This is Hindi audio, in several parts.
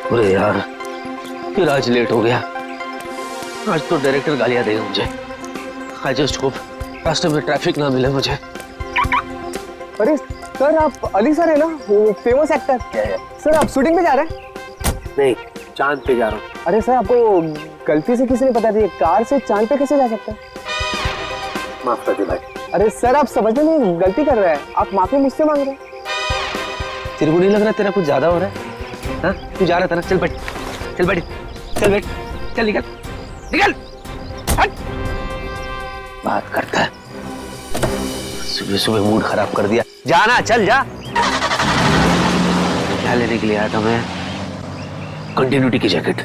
अरे यार, फिर आज लेट हो गया। आज तो डायरेक्टर गालियां देगा मुझे। आई जस्ट होप रास्ते में ट्रैफिक ना मिले मुझे। अरे सर, आप अली सर है ना, वो फेमस एक्टर। क्या है? सर आप शूटिंग पे जा रहे हैं? नहीं, चांद पे जा रहा हूँ। अरे सर, आपको गलती से किसी ने बता दिया, कार से चांद पे कैसे जा सकते हैं? माफ कर दे भाई। अरे सर, आप समझने में गलती कर रहे हैं, आप माफी मुझसे मांग रहे हैं। तेरे को नहीं लग रहा तेरा कुछ ज्यादा हो रहा है? हाँ, तू जा रहा था ना? चल बैठ, चल बैठ, चल बैठ, चल निकल, निकल, हट। बात करता है, सुबह सुबह मूड खराब कर दिया। जाना, चल जा। क्या लेने के लिए आया था मैं? कंटिन्यूटी की जैकेट।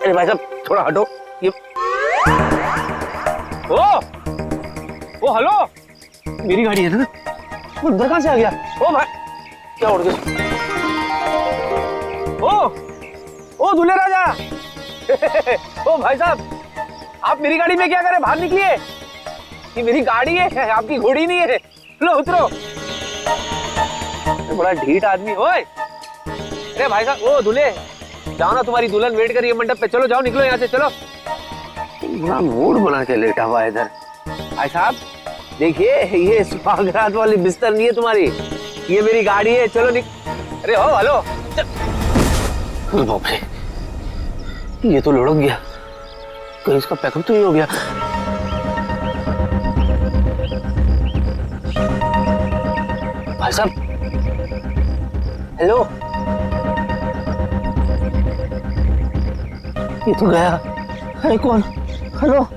अरे भाई साहब, थोड़ा हटो। ये ओ हेलो, मेरी गाड़ी है ना? उधर कहां से आ गया? ओ भाई, क्या उड़ गया? ओ दूल्हे राजा। ओ भाई साहब, आप मेरी गाड़ी में क्या करें? बाहर निकलिए। ये मेरी गाड़ी है, आपकी घोड़ी नहीं है। लो उतरो। बड़ा ढीठ आदमी। ओए, अरे भाई साहब, ओ दूल्हे, जाओ ना, तुम्हारी दुल्हन वेट कर रही है मंडप पे। चलो जाओ, निकलो यहाँ से, चलो। बड़ा मूड बना के लेटा हुआ है इधर। भाई साहब देखिए, ये सुहागरात वाली बिस्तर नहीं है तुम्हारी, ये मेरी गाड़ी है। चलो अरे हो, हेलो। बाप रे, ये तो लुढ़क गया। कहीं इसका पैकअप तो नहीं हो गया? भाई साहब, हेलो। ये तो गया। अरे कौन? हेलो,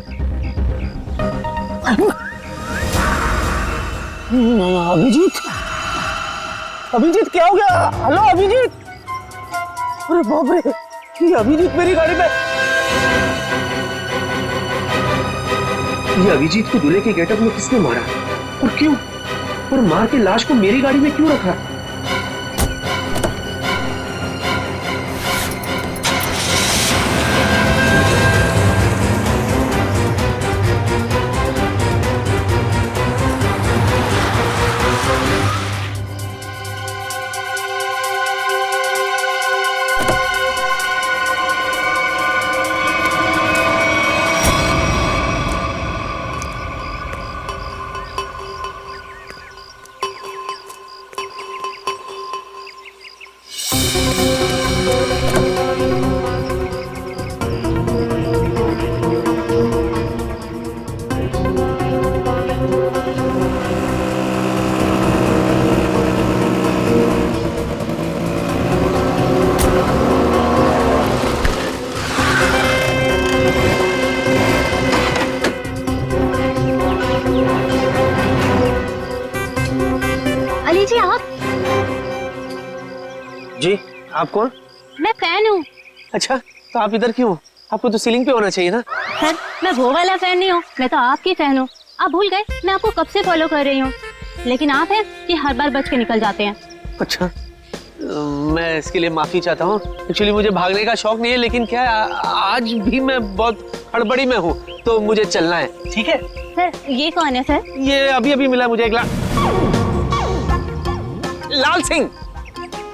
अभिजीत। अभिजीत, क्या हो गया? हेलो अभिजीत। अरे बाप रे, ये अभिजीत मेरी गाड़ी पे। ये अभिजीत को दूल्हे के गेटअप में किसने मारा और क्यों? और मार के लाश को मेरी गाड़ी में क्यों रखा? जी, आप कौन? मैं फैन हूँ। अच्छा, तो आप इधर क्यों? आपको तो सीलिंग पे होना चाहिए ना। सर, मैं वो वाला फैन नहीं हूँ, मैं तो आपकी फैन हूँ। आप भूल गए, मैं आपको कब से फॉलो कर रही हूँ, लेकिन आप हैं कि हर बार बच के निकल जाते हैं। अच्छा, मैं इसके लिए माफी चाहता हूँ। एक्चुअली मुझे भागने का शौक नहीं है, लेकिन क्या आज भी मैं बहुत हड़बड़ी में हूँ, तो मुझे चलना है। ठीक है सर, ये कौन है सर? ये अभी अभी मिला मुझे एक लाल सिंह।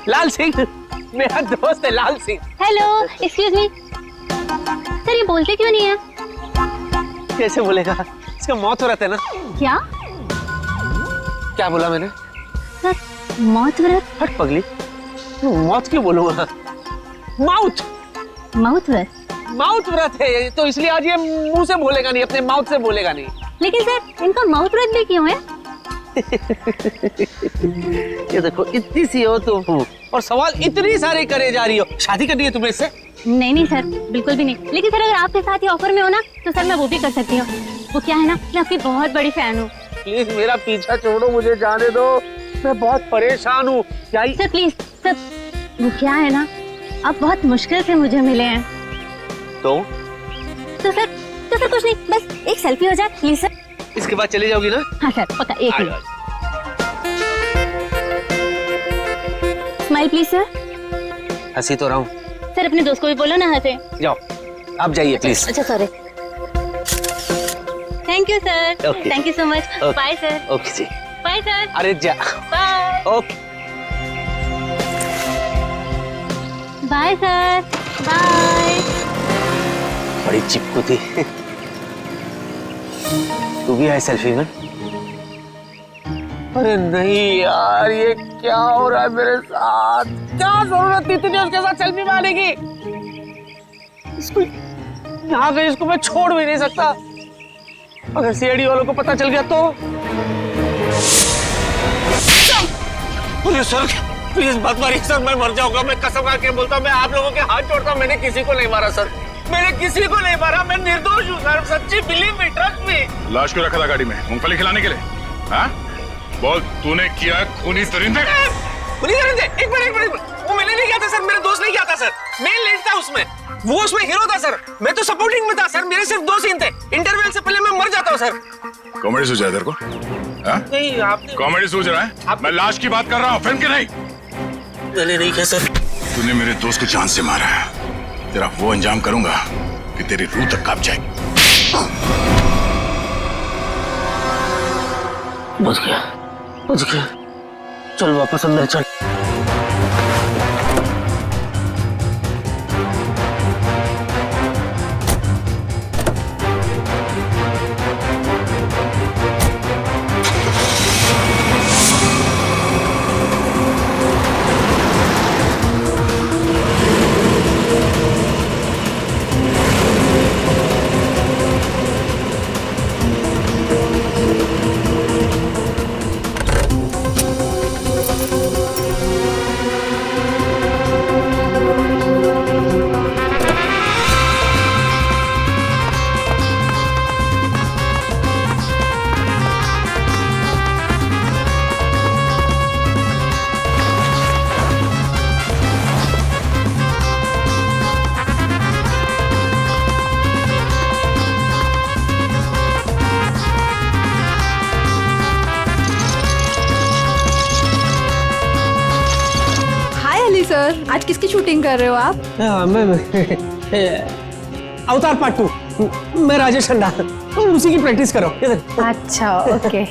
लाल सिंह मेरा दोस्त है, Lal Singh. Hello, excuse me. Sir, ये बोलते क्यों नहीं है? कैसे बोलेगा? इसका मौत व्रत है ना। क्या? क्या बोला मैंने? सर, मौत व्रत? हट पगली, मौत क्यों बोलूंगा? माउथ माउथ व्रत? माउथ व्रत है, तो इसलिए आज ये मुंह से बोलेगा नहीं, अपने माउथ से बोलेगा नहीं। लेकिन सर, इनका माउथ व्रत भी क्यों है? ये देखो, इतनी सी हो तुम और सवाल इतनी सारे करे जा रही हो। शादी करनी है तुम्हें इससे? नहीं नहीं सर, बिल्कुल भी नहीं। लेकिन सर, अगर आपके साथ ये ऑफर में हो ना, तो सर मैं वो भी कर सकती हूँ। वो क्या है ना, मैं आपकी बहुत बड़ी फैन हूँ। प्लीज मेरा पीछा छोड़ो, मुझे जाने दो, मैं बहुत परेशान हूँ। सर प्लीज सर, वो क्या है ना, आप बहुत मुश्किल से मुझे मिले हैं। तो सर कुछ नहीं, बस एक सेल्फी हो जाए प्लीज सर। इसके बाद चली जाओगी ना? हाँ सर, पक्का। एक मिनट, स्माइल प्लीज सर। हंसी तो रहा हूँ। सर, अपने दोस्त को भी बोलो ना हंसे। जाओ, आप जाइए प्लीज। अच्छा sorry, thank you sir, Okay. Thank you so much. Okay. Bye sir. Okay ji. Bye sir. अरे जा। Bye. Okay. Bye sir. Bye. बड़ी चिपकू थी। तू भी है सेल्फी में? अरे नहीं यार, ये क्या हो रहा है मेरे साथ? क्या जरूरत थी तुझे उसके साथ सेल्फी में आने की? इसको यहाँ गई, इसको मैं छोड़ भी नहीं सकता। अगर सीआईडी वालों को पता चल गया तो? सर प्लीज मत मारिए सर, मैं मर जाऊंगा। मैं कसम खा के बोलता हूँ, मैं आप लोगों के हाथ जोड़ता हूँ, मैंने किसी को नहीं मारा सर, मैंने किसी को नहीं मारा, मैं निर्दोष हूँ सर, सच्ची बिलीव मी, ट्रस्ट मी। लाश क्यों रखा था गाड़ी में? मूंगफली खिलाने के लिए? हाँ? बोल, तूने किया खूनी दरिंदे? खूनी दरिंदे? एक मिनट, वो मैंने नहीं किया था सर, मेरा दोस्त नहीं किया था सर, मैं लीड था उसमें, वो उसमें हीरो था सर, मैं तो सपोर्टिंग में था सर, मेरे सिर्फ 2 सीन थे, इंटरवल से पहले मैं मर जाता हूँ सर। कॉमेडी सूझ रहा है तेरे को? हाँ? नहीं आपने कॉमेडी सूझ रहा है? मैं लाश की बात कर रहा हूँ, फिल्म की नहीं। मैंने नहीं किया सर। तूने मेरे दोस्त को जान से मारा है, तेरा वो अंजाम करूंगा कि तेरी रूह तक कांप जाए। बच गया, चल वापस अंदर चल। सर, आज किसकी शूटिंग कर रहे हो आप? मैं अवतार पार्ट 2, मैं राजेश खन्ना, उसी की प्रैक्टिस कर रहा हूँ इधर। अच्छा, ओके।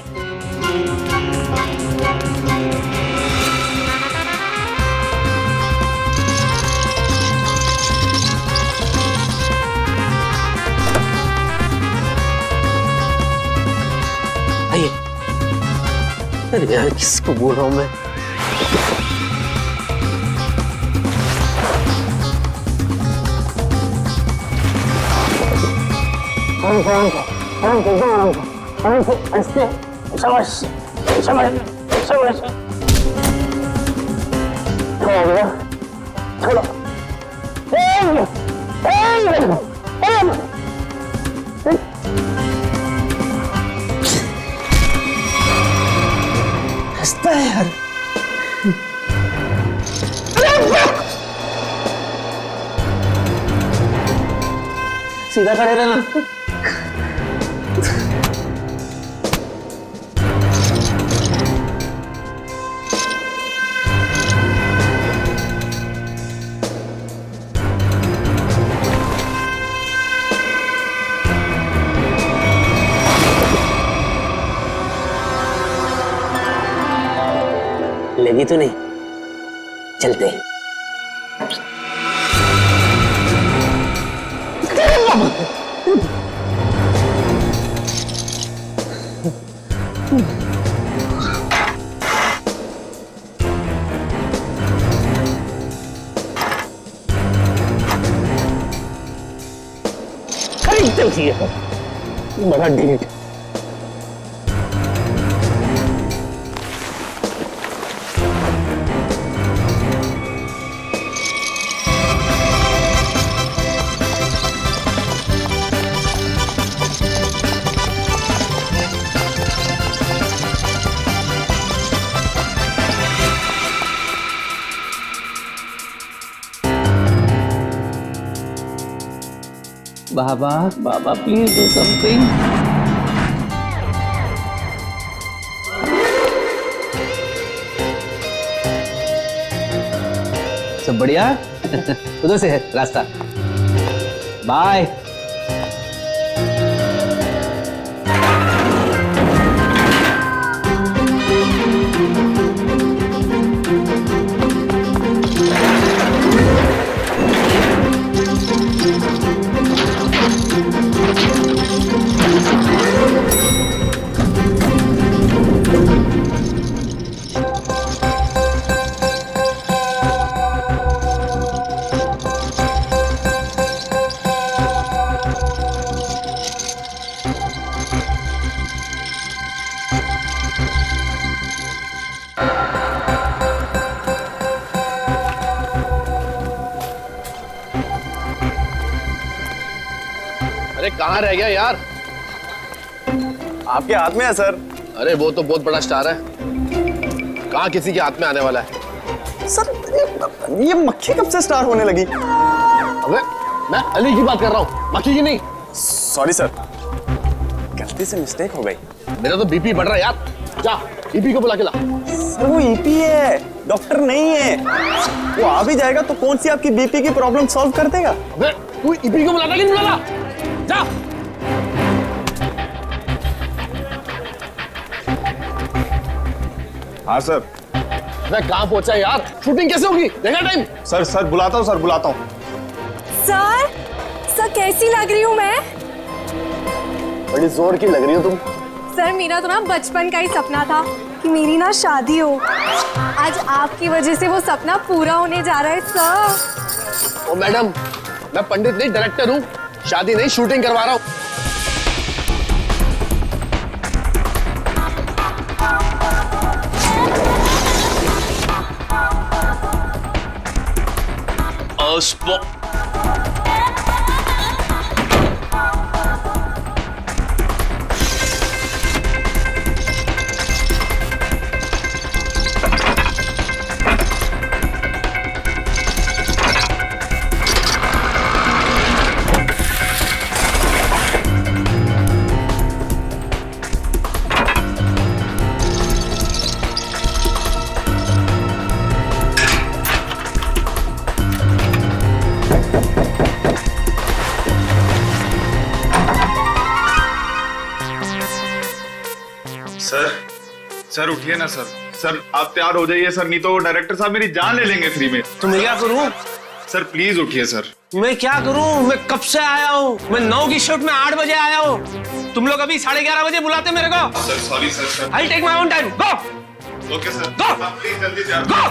आइए। अरे यार किसको बोल रहा हूँ मैं? हंसता है यार। सीधा खड़े रहना। लगी तो नहीं? चलते हैं। खरीदते उसी बड़ा delete. Baba please do something. सब बढ़िया? उधर से है रास्ता। बाय। अरे कहाँ रह गया यार? आपके हाथ में है सर। अरे वो तो बहुत बड़ा स्टार है, कहाँ किसी के हाथ में आने वाला है? सर ये मक्खी कब से स्टार होने लगी? अबे मैं अली की बात कर रहा हूँ, मक्खी की नहीं। सॉरी सर, गलती से मिस्टेक हो गई। मेरा तो बीपी बढ़ रहा है यार, जा ईपी को बुला के ला। सर वो ईपी है, डॉक्टर नहीं है। वो आ भी जाएगा तो कौन सी आपकी बीपी की प्रॉब्लम सॉल्व कर देगा? अबे तू ईपी को बुलाता कि नहीं बुलाता? जा। हाँ सर। मैं कहाँ पहुंचा यार? शूटिंग कैसे होगी? देखा टाइम? सर बुलाता हूँ सर, बुलाता हूँ। सर कैसी लग रही हूँ मैं? बड़ी जोर की लग रही हो तुम। सर मेरा तो ना बचपन का ही सपना था कि मेरी ना शादी हो। आज आपकी वजह से वो सपना पूरा होने जा रहा है सर। ओ मैडम, मैं पंडित नहीं डायरेक्टर हूँ, शादी नहीं शूटिंग करवा रहा हूँ। सर उठिए ना सर। सर आप तैयार हो जाइए सर, नहीं तो डायरेक्टर साहब मेरी जान ले लेंगे फ्री में। तो मैं क्या करूं? सर प्लीज उठिए सर। मैं क्या करूं? मैं कब से आया हूं? मैं 9 की शिफ्ट में 8 बजे आया हूं। तुम लोग अभी 11:30 बजे बुलाते मेरे को। Sir sorry sir. I take my own time. Go. Okay sir. Go! आप प्लीज जल्दी तैयार गो।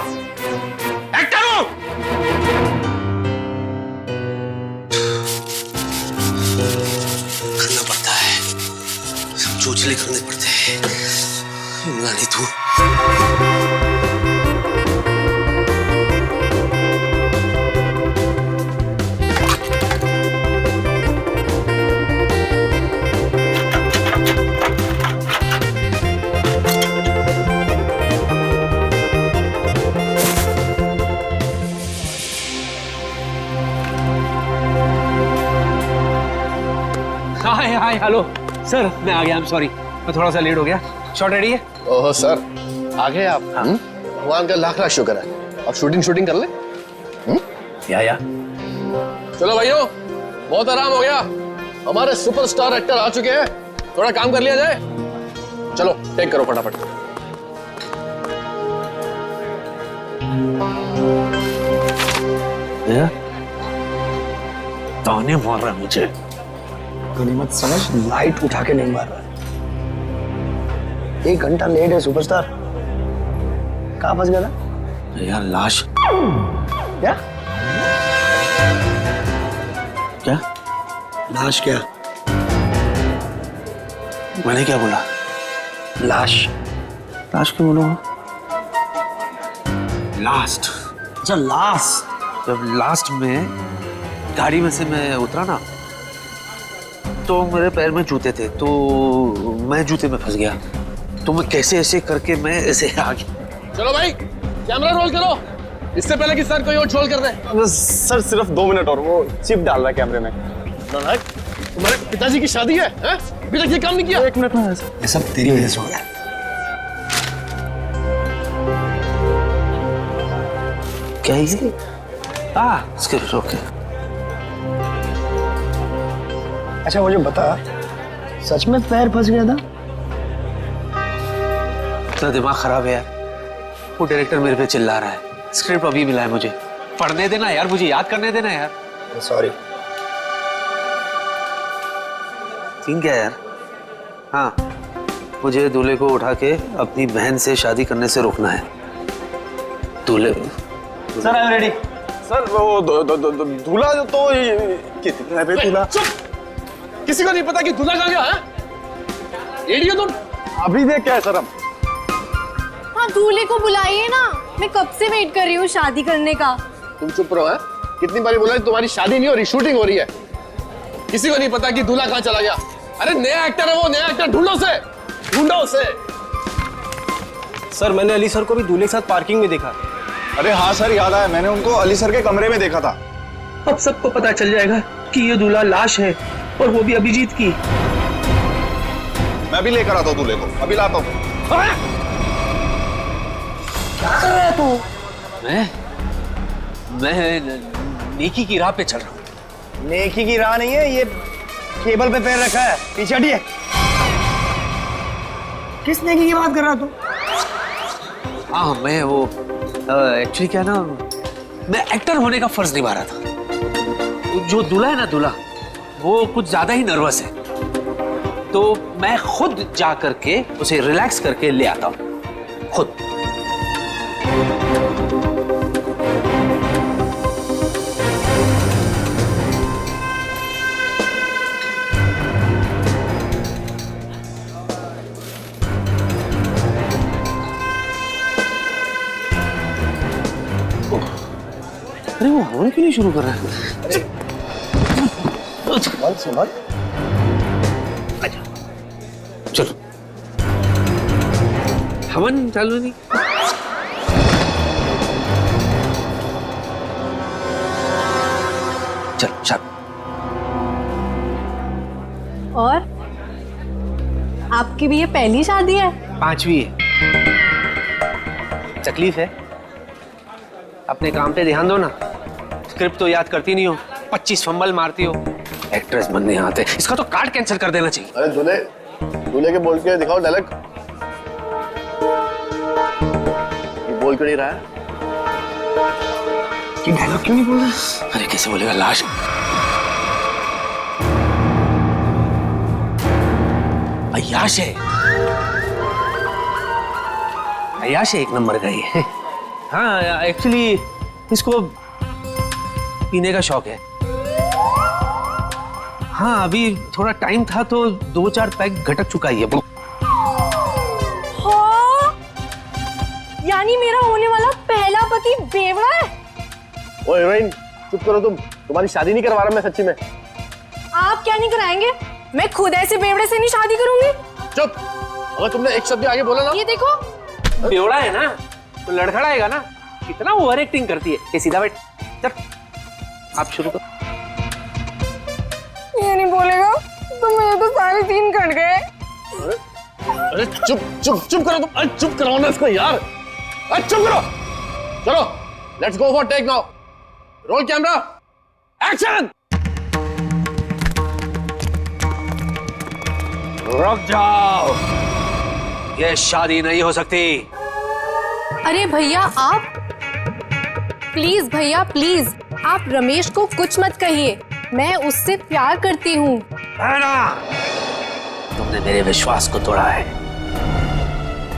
एक्टर हूं। करना पड़ता है, सब चोचले करने पड़ते हैं। नहीं तू हाय हेलो सर, मैं आ गया। सॉरी, मैं थोड़ा सा लेट हो गया। शॉट रेडी है? ओह सर, आ गए आप? भगवान का लाख लाख शुक्र है। अब शूटिंग कर ले। या चलो भाइयों, बहुत आराम हो गया, हमारे सुपरस्टार एक्टर आ चुके हैं, थोड़ा काम कर लिया जाए। चलो टेक करो फटाफट। ताने मार रहा है मुझे। गनीमत समझ, लाइट उठा के नहीं मार रहा। 1 घंटा लेट है सुपरस्टार। कहाँ फंस गया था यार? लाश। क्या क्या? लाश? क्या मैंने क्या बोला? लाश? लाश क्यों बोलूंगा? लास्ट। अच्छा लास्ट। जब लास्ट में गाड़ी में से मैं उतरा ना, तो मेरे पैर में जूते थे, तो मैं जूते में फंस गया। तो मैं कैसे ऐसे करके मैं ऐसे आ गया। चलो भाई कैमरा रोल करो, इससे पहले कि सर कोई और ट्रोल कर दे। सर सिर्फ 2 मिनट और, वो चिप डाल रहा है कैमरे में। तुम्हारे पिताजी की शादी है? अभी तक ये काम नहीं किया। 1 मिनट में। ये सब तेरी वजह से हो गया। क्या इजी? इसके ओके। अच्छा मुझे बता, सच में पैर फंस गया था? इतना दिमाग खराब है यार। वो डायरेक्टर मेरे पे चिल्ला रहा है, स्क्रिप्ट अभी मिला है मुझे, पढ़ने देना यार, मुझे याद करने देना यार। सॉरी। सीन क्या है यार? हाँ, मुझे दूल्हे को उठा के अपनी बहन से शादी करने से रोकना है। दूल्हे sir I am ready. Sir वो दूल्हा जो तो कितने पे दूल्हा? किसी को नहीं पता कि दूल्हा कहाँ गया है? रेडी हो तुम? अभी देख क्या है सर हम। हाँ दूल्हे को बुलाइए ना, मैं कब से वेट कर रही हूँ शादी करने का। तुम चुप रहो। है कितनी बारी बोला तुम्हारी शादी नहीं हो रही, शूटिंग हो रही है। किसी को नहीं पता कि दूल्हा कहाँ चला गया। अरे नया एक्टर है वो, नया एक्टर ढूंढो उसे। सर मैंने अली सर को भी दूल्हे के साथ पार्किंग में देखा। अरे हाँ सर, याद आया, मैंने उनको अली सर के कमरे में देखा था। अब सबको पता चल जाएगा कि ये दूल्हा लाश है, और वो भी अभिजीत की। मैं भी लेकर आता हूँ दूल्हे को, अभी लाता हूँ। क्या कर रहा है तू? मैं नेकी की राह पे चल रहा हूँ। नेकी की राह नहीं है, ये केबल पे पैर रखा है, पीछे हटिए। किस नेकी की बात कर रहा तू? हाँ मैं वो एक्चुअली क्या ना, मैं एक्टर होने का फर्ज निभा रहा था। जो दूल्हा है ना, दूल्हा वो कुछ ज्यादा ही नर्वस है, तो मैं खुद जा करके उसे रिलैक्स करके ले आता हूँ खुद। अरे वो हवन क्यों नहीं शुरू कर रहा है? संभाल। चलो हवन चालू नहीं। चल और आपकी भी ये पहली शादी है? 5वीं है। तकलीफ है, अपने काम पे ध्यान दो ना। स्क्रिप्ट तो याद करती नहीं हो, 25 फंबल मारती हो। एक्ट्रेस बनने आते, इसका तो कार्ड कैंसिल कर देना चाहिए। अरे दूल्हे के बोल के दिखाओ डायलॉग। ये बोल क्यों नहीं रहा है? कि डायलॉग क्यों नहीं बोल रहा? अरे कैसे बोलेगा, लाश। अय्याश है, अय्याश है, एक नंबर का ही। हाँ एक्चुअली इसको पीने का शौक है। हाँ अभी थोड़ा टाइम था तो 2-4 पैक घटक चुका ही है। हाँ, यानी मेरा होने वाला पहला पति बेवड़ा है। ओए हीरोइन चुप करो तुम, तुम्हारी शादी नहीं करवा रहा मैं सच्ची में। आप क्या नहीं कराएंगे? मैं खुद ऐसे बेवड़े से नहीं शादी करूंगी। चुप, अगर तुमने एक शब्द आगे बोला ना। ये देखो, बेवड़ा है ना तो लड़खड़ाएगा ना। कितना ओवर एक्टिंग करती है। ये सीधा बैठ, चल आप शुरू करो। ये नहीं बोलेगा तो मेरे तो सारे सीन कट गए। अरे चुप करो तुम। अरे चुप कराओ ना इसको यार। अरे चुप करो। चलो let's go for take now. Roll camera, action. रुक जाओ, ये शादी नहीं हो सकती। अरे भैया आप प्लीज, भैया प्लीज, आप रमेश को कुछ मत कहिए। मैं उससे प्यार करती हूँ। है ना, तुमने मेरे विश्वास को तोड़ा है।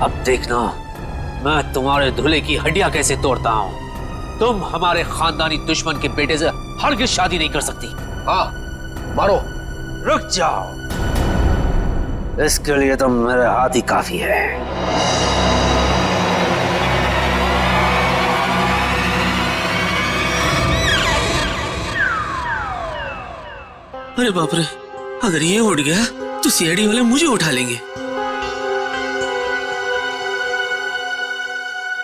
अब देखना मैं तुम्हारे दूल्हे की हड्डियां कैसे तोड़ता हूँ। तुम हमारे खानदानी दुश्मन के बेटे से हरगिज़ शादी नहीं कर सकती। हाँ मारो। रुक जाओ, इसके लिए तो मेरे हाथ ही काफी है। अरे बाप रे, अगर ये उठ गया तो सीआईडी वाले मुझे उठा लेंगे।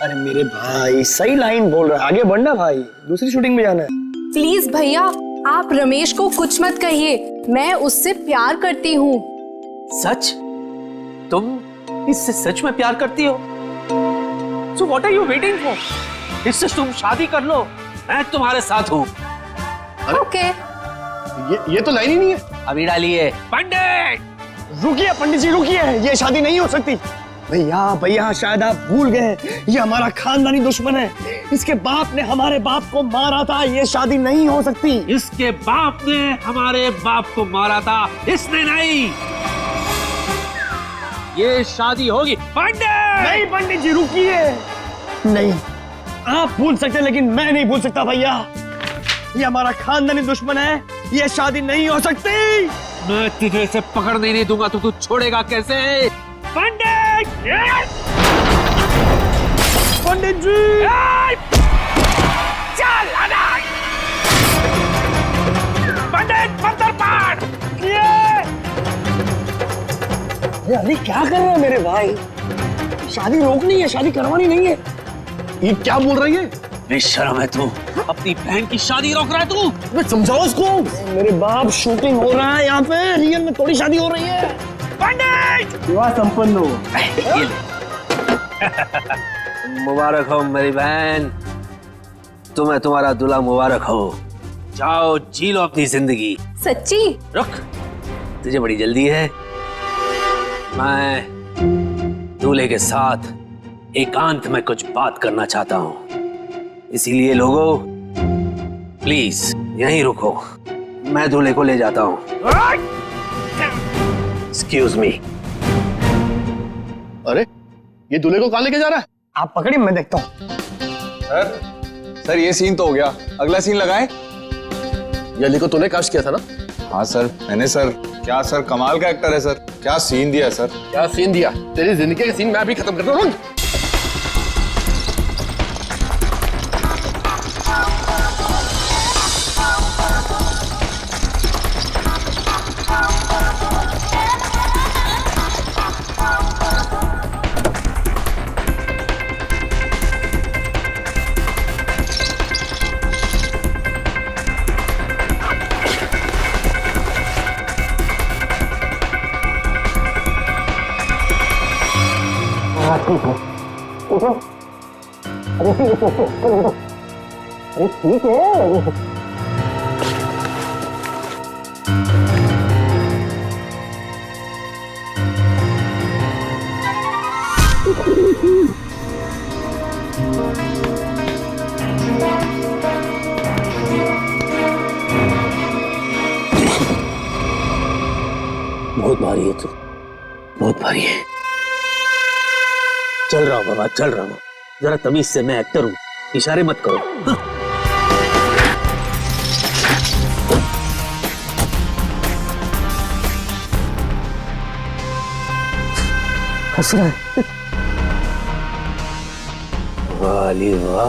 अरे मेरे भाई सही लाइन बोल रहा है, आगे बढ़ना भाई, दूसरी शूटिंग में जाना है। प्लीज भैया आप रमेश को कुछ मत कहिए। मैं उससे प्यार करती हूँ। सच? तुम इससे सच में प्यार करती हो? So what are you waiting for? इससे तुम शादी कर लो, मैं तुम्हारे साथ हूँ। ओके। ये तो लाइन ही नहीं है। अभी डालिए। पंडित रुकिए पंडित जी रुकिए, ये शादी नहीं हो सकती। भैया शायद आप भूल गए, ये हमारा खानदानी दुश्मन है। इसके बाप ने हमारे बाप को मारा था, ये शादी नहीं हो सकती। इसके बाप ने हमारे बाप को मारा था, इसने नहीं। ये शादी होगी। पंडित नहीं पंडित जी रुकिए। नहीं, आप भूल सकते लेकिन मैं नहीं भूल सकता भैया। ये हमारा खानदानी दुश्मन है, ये शादी नहीं हो सकती। मैं तुझे इसे पकड़ने नहीं दूंगा तो तू छोड़ेगा कैसे? पंडित! पंडित जी! चल पंडित मंत्र पाठ। अरे अली क्या कर रहे हैं मेरे भाई? शादी रोकनी है, शादी करवानी नहीं है। ये क्या बोल रही है? बेशर्म है तू, अपनी बहन की शादी रोक रहा है तू। मैं समझाओ उसको। मेरे बाप, शूटिंग हो रहा है यहाँ पे, रियल में थोड़ी शादी हो रही है। पंडित विवाह संपन्न हो। मुबारक हो मेरी बहन, तुम्हें तुम्हारा दूल्हा मुबारक हो। जाओ जी लो अपनी जिंदगी। सच्ची? रुक, तुझे बड़ी जल्दी है। मैं दूल्हे के साथ एकांत में कुछ बात करना चाहता हूँ, इसीलिए लोगों प्लीज यहीं रुको, मैं दूल्हे को ले जाता हूँ। Excuse me. अरे ये दूल्हे को कहाँ लेके जा रहा है? आप पकड़िए, मैं देखता हूँ। सर ये सीन तो हो गया, अगला सीन लगाएं। ये अली को तूने कास्ट किया था ना? हाँ सर मैंने सर। क्या सर, कमाल का एक्टर है सर, क्या सीन दिया सर। क्या सीन दिया? तेरी जिंदगी का सीन मैं अभी खत्म करता हूँ। अरे ठीक है। बहुत भारी है तू, बहुत भारी है। चल रहा हूँ बाबा, चल रहा हूँ। जरा तमीज से, मैं एक्टर हूँ, इशारे मत करो। हाँ। हंस रहा है। वाह अली वाह,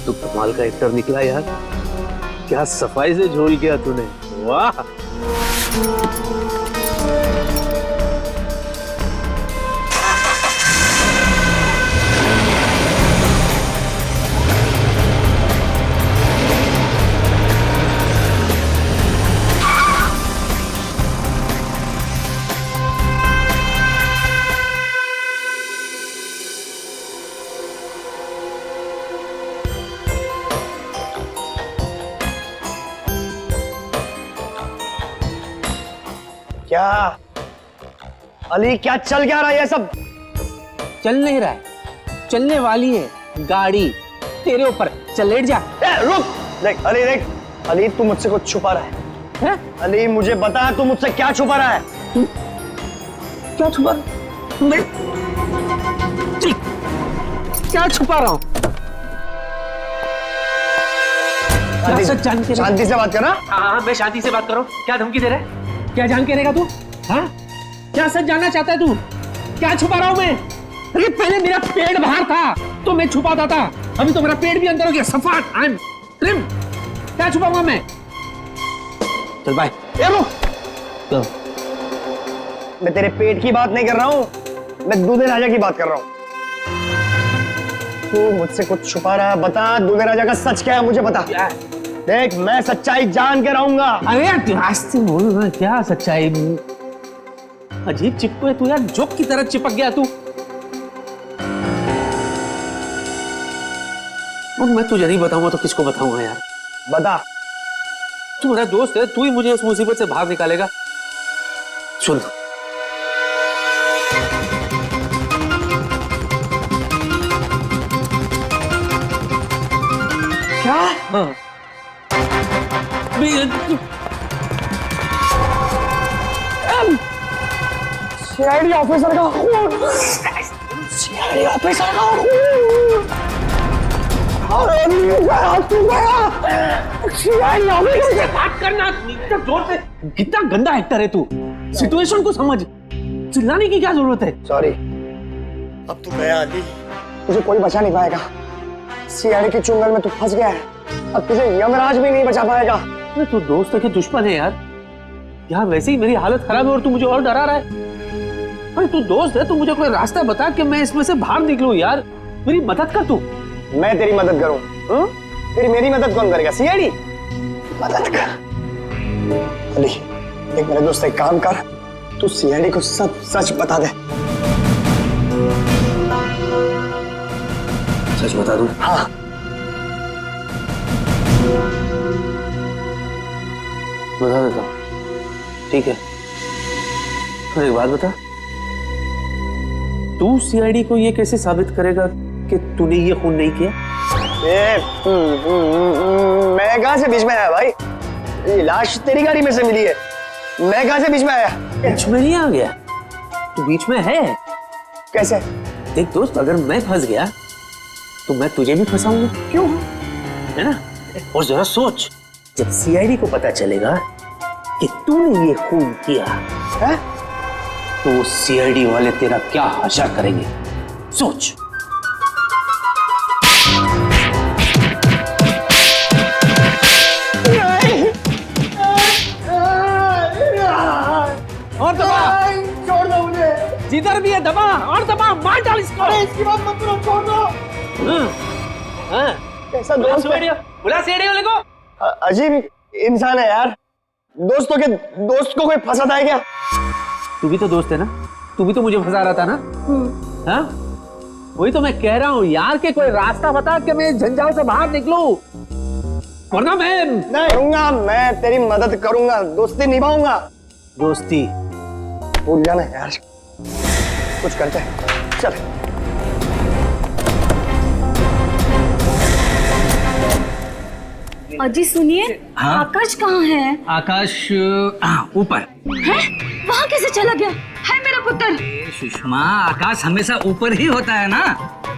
तू कमाल का एक्टर निकला यार। क्या सफाई से झोल किया तूने, वाह। क्या अली, क्या चल क्या रहा है ये सब? चल नहीं रहा है, चलने वाली है गाड़ी तेरे ऊपर। चल लेट जा। रुक, देख अली, देख अली, तू मुझसे कुछ छुपा रहा है। अली मुझे बता, तू मुझसे क्या छुपा रहा है? क्या छुपा? मैं क्या छुपा रहा हूँ? शांति से बात करना। हाँ मैं शांति से बात कर रहा हूँ। क्या धमकी दे रहा है? क्या जान के रहेगा तू? हाँ क्या सच जानना चाहता है तू? क्या छुपा रहा हूँ मैं? अरे पहले मेरा पेट बाहर था तो मैं छुपाता था, अभी तो मेरा पेट भी अंदर हो गया। सफाट, आई एम ट्रिम। क्या छुपाऊंगा मैं? चल बाय। तो मैं तेरे पेट की बात नहीं कर रहा हूँ, मैं दूल्हे राजा की बात कर रहा हूँ। तू मुझसे कुछ छुपा रहा है, बता दूल्हे राजा का सच क्या है, मुझे बता। देख मैं सच्चाई जान के रहूंगा। अरे आस्ते बोल ना, क्या सच्चाई? अजीब चिपको है तू यार, जोक की तरह चिपक गया तू। और मैं तुझे नहीं बताऊंगा तो किसको बताऊंगा यार? बता। तू मेरा दोस्त है, तू ही मुझे इस मुसीबत से बाहर निकालेगा। सुन, क्या? हाँ सीआईडी ऑफिसर का खून, सीआईडी ऑफिसर का खून। सीआईडी ऑफिसर से बात करना इतना जोर से। कितना गंदा एक्टर है तू, सिचुएशन को समझ। चिल्लाने की क्या जरूरत है? सॉरी, अब तू गया अली, तुझे कोई बचा नहीं पाएगा। सीआईडी के चुंगल में तू फंस गया है, अब तुझे यमराज भी नहीं बचा पाएगा। तू दोस्त है कि दुश्मन है यार? यहाँ वैसे ही मेरी हालत खराब है और तू मुझे और डरा रहा है। भाई तू दोस्त है, तू मुझे कोई रास्ता बता कि मैं इसमें से बाहर निकलूं यार। मेरी मदद कर तू। मैं तेरी मदद करूं? तेरी मेरी मदद कौन करेगा? सीआईडी मदद कर। देख मेरे दोस्त, एक काम कर, तू सीआईडी को सब सच बता दे। सच बता दूं? हाँ। बता देता हूँ, ठीक है। फिर एक बात बता, तू सीआईडी को ये कैसे साबित करेगा कि तूने ये खून नहीं किया? मैं कहां से बीच में आया भाई? ये लाश तेरी गाड़ी में से मिली है, मैं कहां से बीच में आया? बीच में नहीं आ गया, तू बीच में है। कैसे? देख दोस्त, अगर मैं फंस गया तो मैं तुझे भी फंसाऊंगा। क्यों? है ना? और जरा सोच, जब सीआईडी को पता चलेगा कि तूने ये खून किया है, तो सीआईडी वाले तेरा क्या हशर करेंगे, सोच। और दबा, छोड़ दो मुझे। जिधर भी है दबा, और दबा, मार डाल इसको। अरे इसकी बात मत करो, छोड़ दो। कैसा दोस्त है? बुला सीआईडी वाले को। अजीब इंसान है यार। दोस्त को कोई फंसाता है क्या? तू भी तो दोस्त है ना, तू भी तो मुझे फंसा रहा था ना। हाँ, वही तो मैं कह रहा हूँ यार, कि कोई रास्ता बता कि मैं झंझाव से बाहर निकलूं, वरना मैं नहीं करूंगा। मैं तेरी मदद करूंगा, दोस्ती निभाऊंगा। दोस्ती भूल जाना यार, कुछ करते हैं, चल। अजी सुनिए, आकाश कहाँ है? आकाश ऊपर है? वहाँ कैसे चला गया? है मेरा पुत्र। सुषमा, आकाश हमेशा ऊपर ही होता है ना।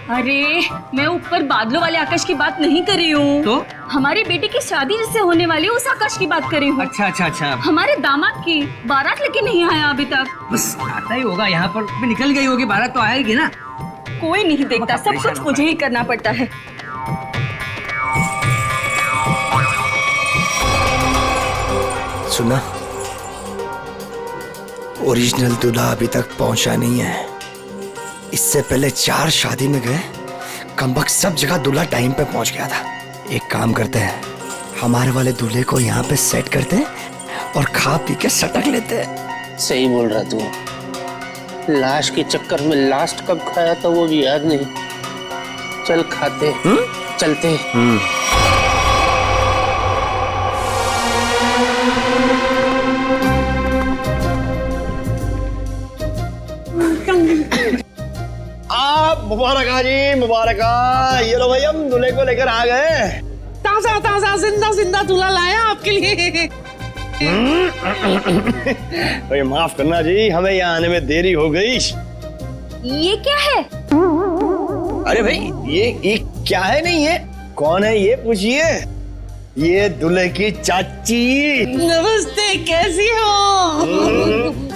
अरे मैं ऊपर बादलों वाले आकाश की बात नहीं कर रही हूँ, तो हमारी बेटी की शादी जिससे होने वाली है उस आकाश की बात कर रही हूँ। अच्छा अच्छा अच्छा। हमारे दामाद की बारात लेके नहीं आया अभी तक। बस आता ही होगा, यहाँ पर भी निकल गई होगी, बारात तो आएगी ना। कोई नहीं देखता, सब कुछ मुझे ही करना पड़ता है। सुना, ओरिजिनल दूल्हा अभी तक पहुंचा नहीं है। इससे पहले 4 शादी में गए, कमबख्त सब जगह दूल्हा टाइम पे पहुंच गया था। एक काम करते हैं, हमारे वाले दूल्हे को यहाँ पे सेट करते हैं और खा पी के सटक लेते हैं। सही बोल रहा तू। लाश के चक्कर में लास्ट कब खाया था वो भी याद नहीं। चल खाते, चलते। मुबारक जी, मुबारक। ये लो भाई, हम दूल्हे को लेकर आ गए। ताजा ताजा जिंदा जिंदा दूल्हा लाया आपके लिए। भाई माफ करना जी, हमें यहाँ आने में देरी हो गई। ये क्या है? अरे भाई, ये क्या है? नहीं, ये कौन है ये पूछिए। ये दूल्हे की चाची। नमस्ते, कैसी हो?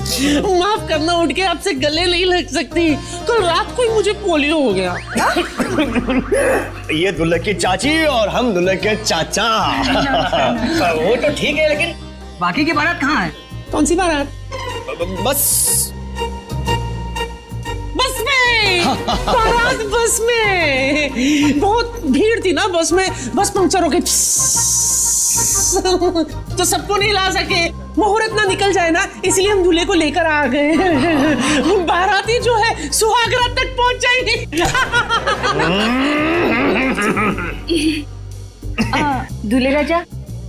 माफ करना, उठ के आपसे गले नहीं लग सकती। कल रात को ही मुझे पोलियो हो गया। ये दूल्हे की चाची और हम दूल्हे के चाचा। वो तो ठीक है, लेकिन बाकी की बारात कहाँ है? कौन सी बारात? बस में। बारात बस में। बहुत भीड़ थी ना बस में, बस पंक्चर हो गई तो सबको नहीं ला सके। मुहूर्त ना निकल जाए ना, इसलिए हम दूल्हे को लेकर आ गए। बाराती जो है सुहाग रात तक पहुंच जाएगी। दूल्हे राजा,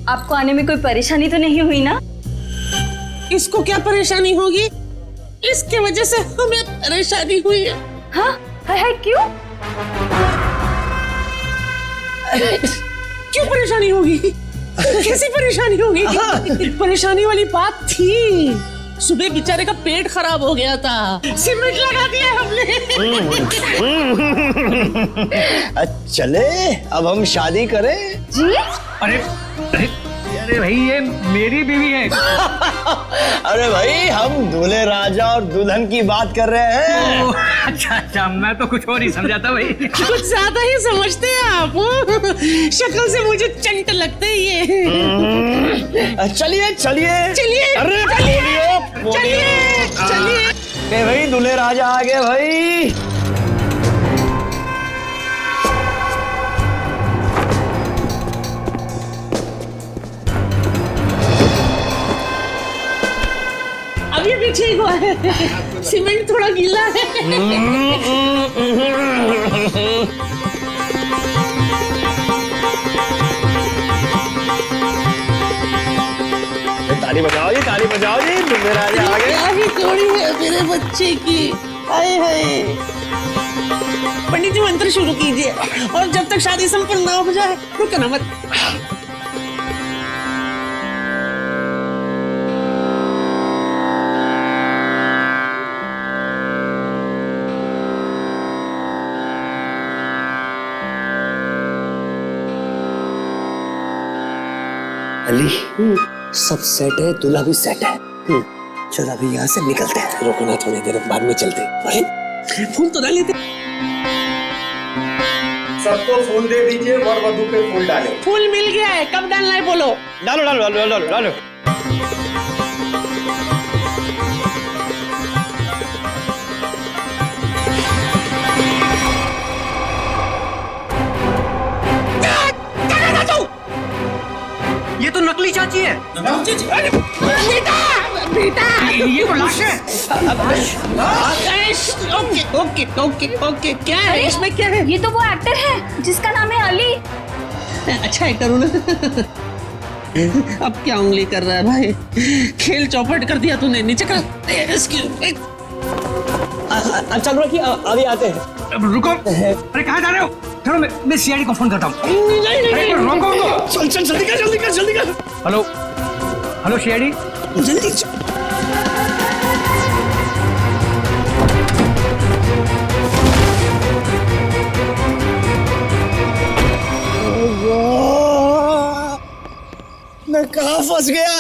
आपको आने में कोई परेशानी तो नहीं हुई ना? इसको क्या परेशानी होगी? इसके वजह से हमें परेशानी हुई है। हाँ? है क्यों? क्यों परेशानी होगी? कैसी परेशानी होगी? परेशानी वाली बात थी, सुबह बेचारे का पेट खराब हो गया था, सीमेंट लगा दिया हमने। चले अब हम शादी करें जी? अरे अरे भाई, ये मेरी बीवी है। अरे भाई, हम दूल्हे राजा और दुल्हन की बात कर रहे हैं। अच्छा अच्छा, मैं तो कुछ और ही समझा था भाई। कुछ ज्यादा ही समझते हैं आप। शक्ल से मुझे चंट लगते हैं ये। चलिए चलिए चलिए, अरे चलिए, चलिए, चलिए। भाई दूल्हे राजा आ गए भाई। अभी भी ठीक हुआ है, सीमेंट थोड़ा गीला है। ताली बजाओ जी, ताली बजाओ जी, दूल्हे राजा आ गए। क्या ही जोड़ी है मेरे बच्चे की। हाय हाय। पंडित जी मंत्र शुरू कीजिए और जब तक शादी संपन्न ना हो जाए रुकना मत। अली सब सेट है, दूल्हा भी सेट है। चल अभी यहाँ से निकलते हैं। रुकना थोड़ी देर, बाद में चलते हैं। फूल तो डाल लेते। सबको फूल दे दीजिए, वर वधू पे फूल डाले। फूल मिल गया है, कब डालना है बोलो। डालो डालो डालो डालो डालो। ये तो नकली चाची है। बेटा बेटा ये तो लाश है। ओके ओके ओके ओके, क्या है इसमें, क्या है? ये तो वो एक्टर है जिसका नाम है अली। अच्छा एक्टर हूँ ना। अब क्या उंगली कर रहा है भाई, खेल चौपट कर दिया तूने। नीचे कर। चल रखिए, अभी आते हैं। रुको, अरे कहाँ जा रहे हो? चलो मैं सीआईडी को फोन करता हूँ। रोको, चल चल जल्दी कर जल्दी कर जल्दी कर। हेलो हेलो सीआईडी, जल्दी चल। मैं कहाँ फंस गया?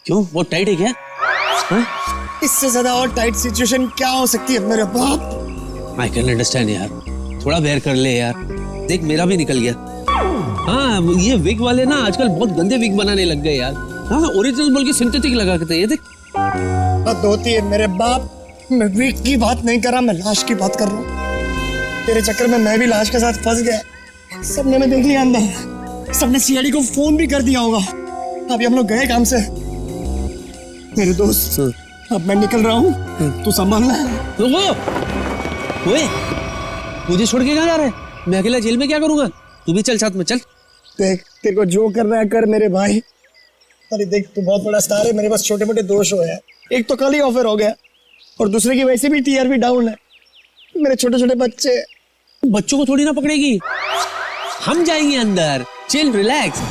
क्यों, वो टाइट है क्या? इससे ज्यादा और टाइट सिचुएशन क्या हो सकती है मेरे बाप? आई कैन अंडरस्टैंड यार, थोड़ा बेयर कर ले यार। देख मेरा भी निकल गया। हाँ ये विग वाले ना आजकल बहुत गंदे विग बनाने लग गए यार। हाँ ओरिजिनल बोल के सिंथेटिक लगा के ये देख। हद होती है मेरे बाप। मैं विग की बात नहीं कर रहा, मैं लाश की बात कर रहा हूँ। तेरे चक्कर में मैं भी लाश के साथ फंस गया। सबने मैं देख लिया अंदर, सबने सीआईडी को फोन भी कर दिया होगा। अभी हम लोग गए काम से। मेरे दोस्त अब मैं निकल रहा हूँ, तू संभालना। ओए मुझे छोड़ के कहाँ जा रहा है? मैं अकेला जेल में क्या करूंगा? तू भी चल साथ में, चल। देख तेरे को जो करना है कर मेरे भाई। अरे देख तू बहुत बड़ा स्टार है, मेरे पास छोटे मोटे दोष हुए हैं। एक तो कल ही ऑफर हो गया और दूसरे की वैसे भी टीआरपी डाउन है। मेरे छोटे छोटे बच्चे। बच्चों को थोड़ी ना पकड़ेगी, हम जाएंगे अंदर। Chill relax.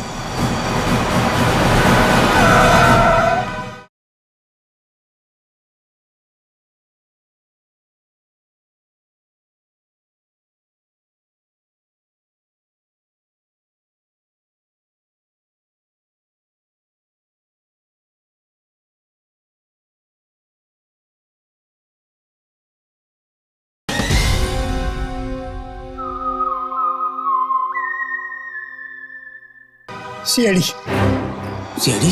CID CID?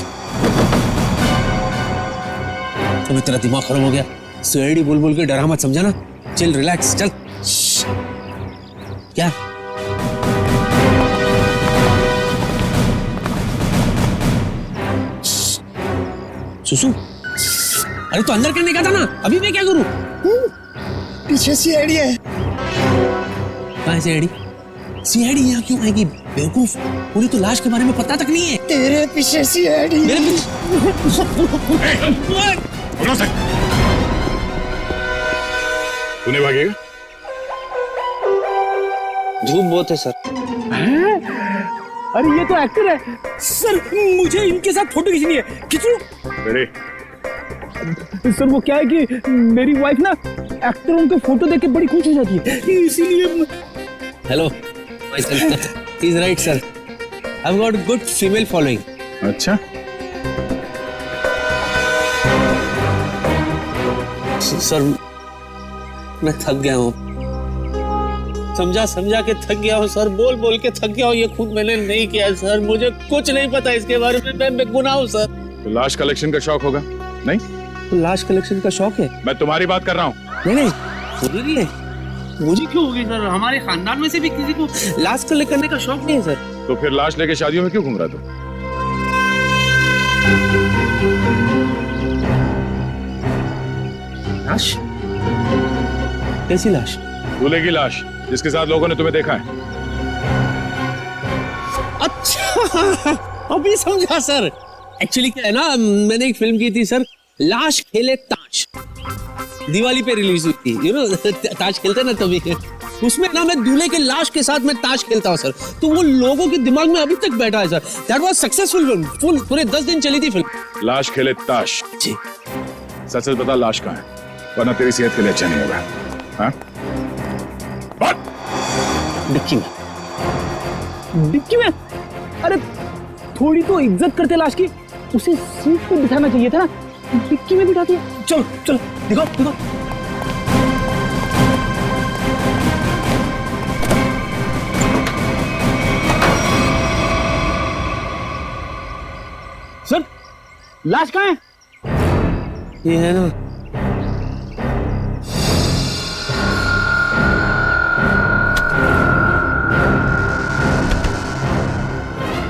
तुम्हें तेरा दिमाग खराब हो गया? सीआईडी बोल बोल के डरा मत, समझा ना? चिल रिलैक्स, चल। क्या सुसु? अरे तो अंदर करने का था ना, अभी मैं क्या करूं? पीछे सीआईडी है। कहाँ सीआईडी? सीआईडी यहाँ क्यों आएगी बेवकूफ? पूरी तो लाश के बारे में पता तक नहीं है। तेरे पीछे सीआईडी। मेरे पीछे? तूने भागेगा? धूप बहुत है सर। अरे ये तो एक्टर है सर, मुझे इनके साथ फोटो खींचनी है। खींचो। अरे सर वो क्या है कि मेरी वाइफ ना एक्टरों के फोटो देख के बड़ी खुश हो जाती है, इसीलिए। Hello He's right, sir. I've got good female following. अच्छा, सर मैं थक गया हूँ, समझा समझा के थक गया हूँ सर, बोल बोल के थक गया हूँ। ये खुद मैंने नहीं किया सर, मुझे कुछ नहीं पता इसके बारे में, मैं बेगुनाह हूँ सर। तो लाश कलेक्शन का शौक होगा नहीं? तो लाश कलेक्शन का शौक है? मैं तुम्हारी बात कर रहा हूँ। नहीं नहीं, मुझे नहीं है। मुझे क्यों होगी सर? हमारे खानदान में से भी किसी को लाश कलेक्ट करने का शौक नहीं है सर। तो फिर लाश लेके शादियों में क्यों घूम रहा तू? लाश? कैसी लाश? दूल्हे की लाश, जिसके साथ लोगों ने तुम्हें देखा है। अच्छा, अभी समझा सर। एक्चुअली क्या है ना, मैंने एक फिल्म की थी सर, लाश खेले ताश, दिवाली पे रिलीज हुई थी। यू नो ताश खेलते ना तभी, उसमें ना मैं दूल्हे के लाश के साथ मैं ताश खेलता हूँ सर। तो वो लोगों के दिमाग में अभी तक बैठा है sir. That was successful film, full पूरे 10 दिन चली थी फिल्म। लाश खेले ताश जी। सच सच बता, लाश कहाँ है, वरना तेरी सेहत के लिए अच्छा नहीं होगा। हाँ? डिक्की में। डिक्की में? अरे थोड़ी तो इज्जत करते लाश की, उसे सीट पे बिठाना चाहिए था ना, डिक्की में बिठा दिया। चलो चलो दिखाओ दिखाओ। सर लाश कहाँ है? ये है ना,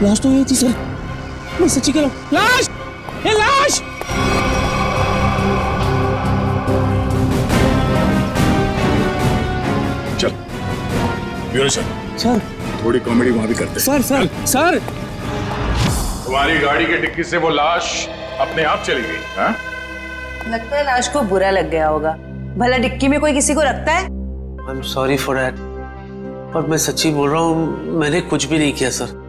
लाश तो ये थी सर, मैं सच्ची कह रहा हूँ। लाश! ये लाश! चल ब्यूरो सर, सर थोड़ी कॉमेडी वहां भी करते हैं। सर सर सर, तुम्हारी गाड़ी के डिक्की से वो लाश अपने आप चली गई। हाँ? लगता है लाश को बुरा लग गया होगा। भला डिक्की में कोई किसी को रखता है? I am sorry for that, पर मैं सच्ची बोल रहा हूँ, मैंने कुछ भी नहीं किया सर।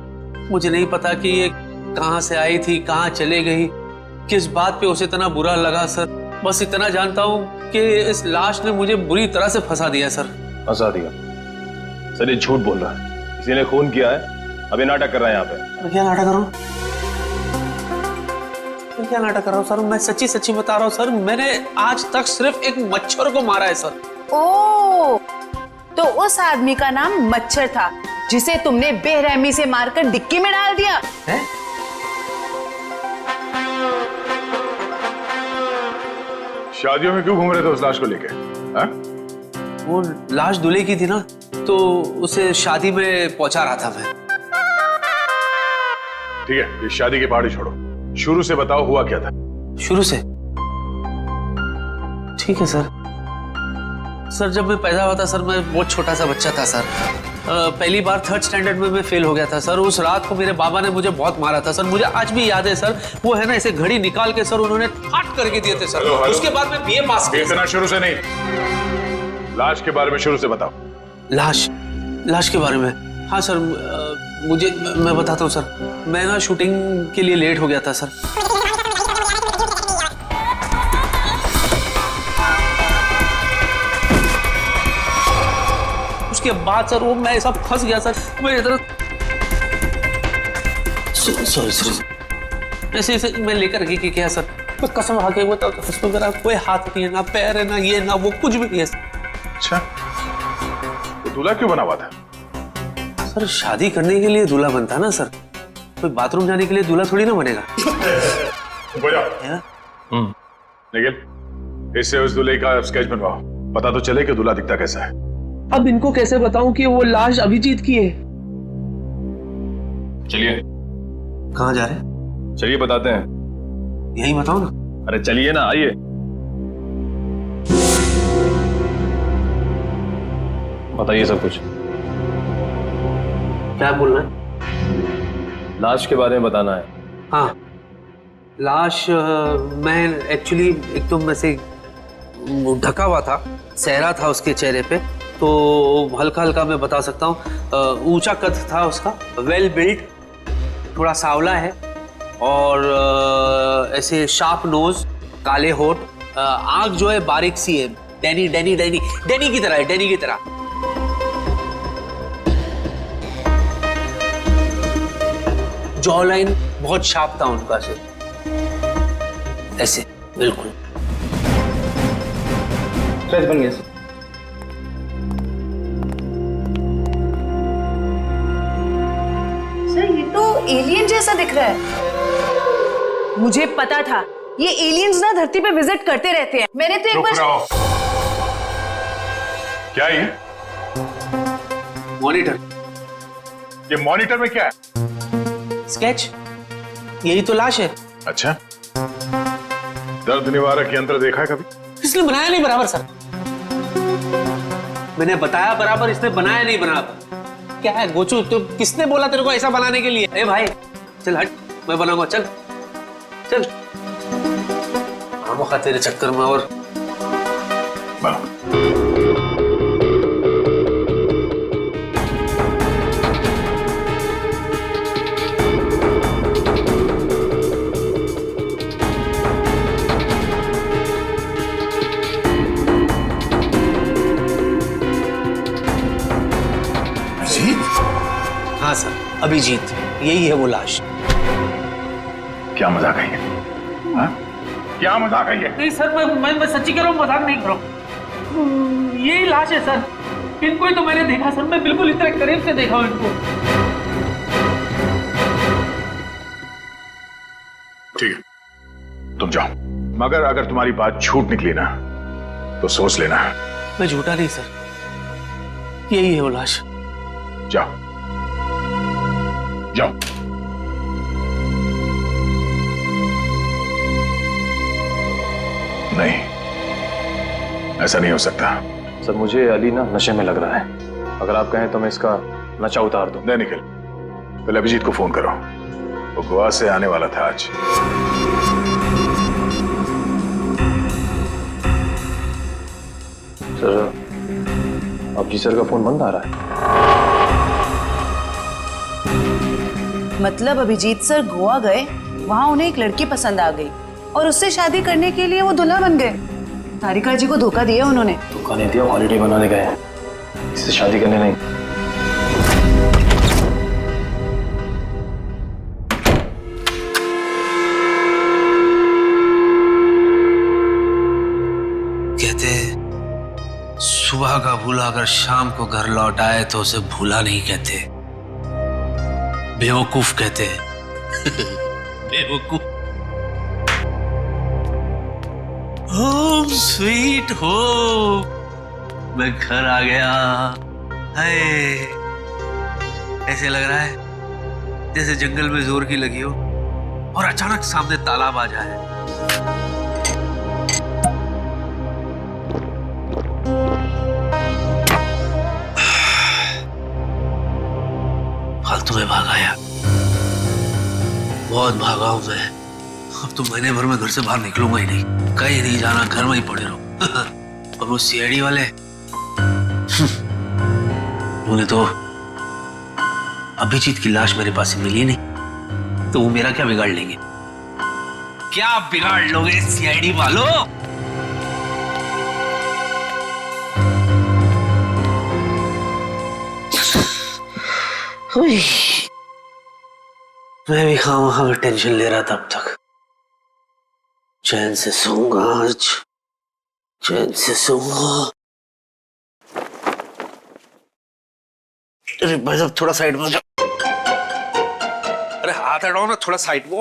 मुझे नहीं पता कि ये कहाँ से आई थी, कहाँ चले गई, किस बात पे उसे इतना बुरा लगा सर। बस इतना जानता हूँ कि इस लाश ने मुझे बुरी तरह से फंसा दिया सर। फंसा दिया? सर ये झूठ बोल रहा है, किसी ने खून किया है, अभी नाटक कर रहा है यहाँ पे। मैं क्या नाटक कर रहा हूँ? मैं क्या नाटक कर रहा हूँ सर? मैं सच्ची सच्ची बता रहा हूँ सर, मैंने आज तक सिर्फ एक मच्छर को मारा है सर। ओह, तो उस आदमी का नाम मच्छर था जिसे तुमने बेरहमी से मारकर डिक्की में डाल दिया है? शादियों में क्यों घूम रहे थे उस लाश को लेके? हाँ? वो लाश दूल्हे की थी ना, तो उसे शादी में पहुंचा रहा था मैं। ठीक है, ये शादी की पहाड़ी छोड़ो, शुरू से बताओ हुआ क्या था। शुरू से? ठीक है सर। सर जब मैं पैदा हुआ था सर, मैं बहुत छोटा सा बच्चा था सर। पहली बार 3rd स्टैंडर्ड में मैं फेल हो गया था सर। उस रात को मेरे बाबा ने मुझे बहुत मारा था सर, मुझे आज भी याद है सर। वो है ना, ऐसे घड़ी निकाल के सर उन्होंने फाट करके दिए थे सर। Hello, hello. उसके बाद मैं बीए पास किया। इतना शुरू से नहीं, लाश के बारे में शुरू से बताओ। लाश के बारे में? हाँ सर, मुझे मैं बताता हूँ सर। मैं ना शूटिंग के लिए लेट हो गया था सर। उसके बाद सर वो मैं ऐसा फंस गया सर, मैं इधर सॉरी ऐसे ऐसे मैं लेकर के क्या सर, मैं कसम खा के बताओ, उसमें मेरा कोई हाथ नहीं है, ना पैर है, ना ये ना वो, कुछ भी नहीं है। अच्छा, तो दूल्हा क्यों बना हुआ था? सर शादी करने के लिए दूल्हा बनता ना सर, कोई बाथरूम जाने के लिए दूल्हा थोड़ी ना बनेगा। निखिल, इससे उस दूल्हे का स्केच बनवाओ, पता तो चले कि दूल्हा दिखता कैसा है। अब इनको कैसे बताऊं कि वो लाश अभिजीत की है? चलिए। कहाँ जा रहे हैं? चलिए बताते हैं। यही बताओ ना। अरे चलिए ना, आइए। बताइए सब कुछ। क्या बोलना है? लाश के बारे में बताना है। हाँ, लाश मैं एक्चुअली एकदम ऐसे ढका हुआ था, सहरा था उसके चेहरे पे, तो हल्का हल्का मैं बता सकता हूँ। ऊंचा कद था उसका, वेल बिल्ट, थोड़ा सांवला है, और ऐसे शार्प नोज, काले होठ, आंख जो है बारीक सी है, डैनी डैनी डैनी डैनी की तरह है, डैनी की तरह। जॉ लाइन बहुत शार्प था उनका से, ऐसे बिल्कुल। बन गया। सर ये तो एलियन जैसा दिख रहा है। मुझे पता था ये एलियंस ना धरती पे विजिट करते रहते हैं। मैंने तो एक चुप बार रहो। क्या ये मॉनिटर, मॉनिटर में क्या है? स्केच, यही तो लाश है। अच्छा, दर्द निवारक यंत्र देखा है कभी? इसने बनाया नहीं बराबर सर। मैंने बताया बराबर, इसने बनाया नहीं बराबर। क्या है गोचू, तो किसने बोला तेरे को ऐसा बनाने के लिए? ए भाई चल हट, मैं बनाऊंगा, चल चल। आमोखा तेरे चक्कर में और बनो। हाँ सर, अभिजीत, यही है वो लाश। क्या मजाक है ये? हाँ? क्या मजाक है ये? नहीं सर, मैं सच्ची कह रहा हूँ, मजाक नहीं कर रहा हूँ। यही लाश है सर। इनको ही तो मैंने देखा सर, मैं बिल्कुल इतने करीब से देखा हूँ इनको। ठीक है, तुम जाओ। मगर अगर तुम्हारी बात झूठ निकली ना तो सोच लेना। मैं झूठा नहीं सर, यही है वो लाश। जाओ जाओ। नहीं, ऐसा नहीं हो सकता। सर मुझे अली ना नशे में लग रहा है। अगर आप कहें तो मैं इसका नशा उतार दूं। नहीं निखिल, पहले अभिजीत को फोन करो, वो गोवा से आने वाला था आज। सर अभिजीत सर का फोन बंद आ रहा है। मतलब अभिजीत सर गोवा गए, वहां उन्हें एक लड़की पसंद आ गई और उससे शादी करने के लिए वो दूल्हा बन गए। तारिका जी को धोखा दिया उन्होंने। धोखा नहीं दिया, हॉलिडे बनाने गए, इससे शादी करने नहीं। कहते सुबह का भूला अगर शाम को घर लौट आए तो उसे भूला नहीं कहते, बेवकूफ कहते बेवकूफ। होम स्वीट होम, मैं घर आ गया। हाय, ऐसे लग रहा है जैसे जंगल में जोर की लगी हो और अचानक सामने तालाब आ जाए। फालतू में भाग आया, बहुत भागा हूं मैं। अब तो महीने भर में घर से बाहर निकलूंगा ही नहीं, कहीं नहीं जाना, घर में ही पड़े रहो। और वो सीआईडी वाले उन्हें तो अभिजीत की लाश मेरे पास मिली नहीं, तो वो मेरा क्या बिगाड़ लेंगे? क्या बिगाड़ लोगे सीआईडी वालों? मैं भी खामखा में टेंशन ले रहा था अब तक। चैन से सोऊंगा आज, चैन से सोऊंगा। अरे भाई साहब थोड़ा साइड में जाओ। अरे हाथ हटाओ ना, थोड़ा साइड में।